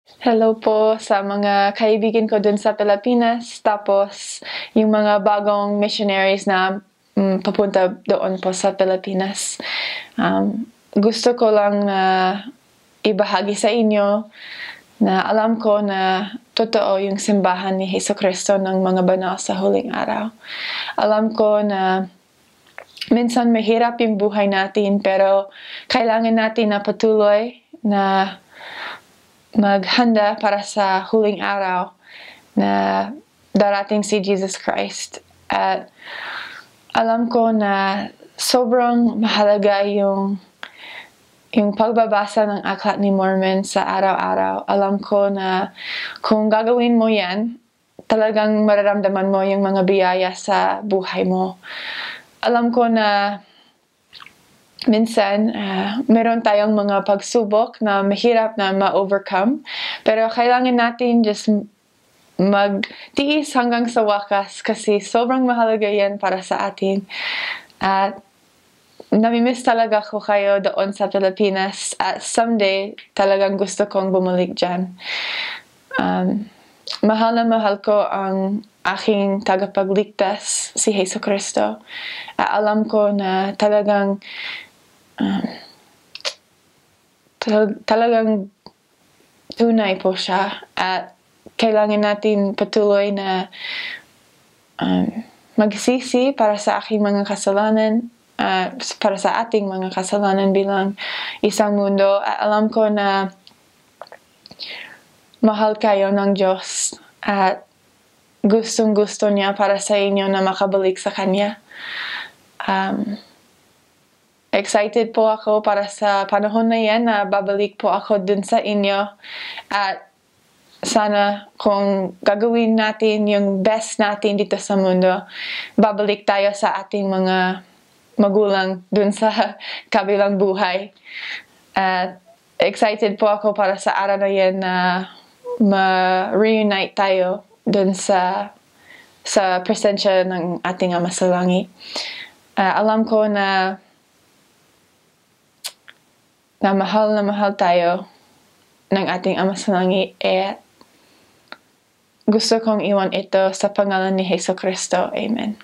Hello po sa mga kaibigan ko dun sa Pilipinas, tapos yung mga bagong missionaries na papunta doon po sa Pilipinas. Gusto ko lang na ibahagi sa inyo na alam ko na totoo yung simbahan ni Jesucristo ng mga banal sa huling araw. Alam ko na minsan mahirap yung buhay natin, pero kailangan natin na patuloy na maghanda para sa huling araw na darating si Jesus Christ. At alam ko na sobrang mahalaga yung pagbabasa ng Aklat ni Mormon sa araw-araw. Alam ko na kung gagawin mo yan, talagang mararamdaman mo yung mga biyaya sa buhay mo. Alam ko na minsan, meron tayong mga pagsubok na mahirap na ma-overcome. Pero kailangan natin just magtiis hanggang sa wakas kasi sobrang mahalaga yan para sa atin. At namimiss talaga ko kayo doon sa Pilipinas. At someday, talagang gusto kong bumalik dyan. Mahal na mahal ko ang aking tagapagligtas, si Jesucristo. Alam ko na talagang tunay po siya, at kailangan natin patuloy na magsisi para sa aking mga kasalanan, para sa ating mga kasalanan bilang isang mundo. At alam ko na mahal kayo ng Diyos at gustong-gusto niya para sa inyo na makabalik sa Kanya. Excited po ako para sa panahon na yan na babalik po ako dun sa inyo. At sana kung gagawin natin yung best natin dito sa mundo, babalik tayo sa ating mga magulang dun sa kabilang buhay. At excited po ako para sa araw na yan na ma-reunite tayo dun sa presensya ng ating Ama sa Langit. Alam ko na mahal tayo ng ating Ama sa Langit, gusto kong iwan ito sa pangalan ni Jesucristo. Amen.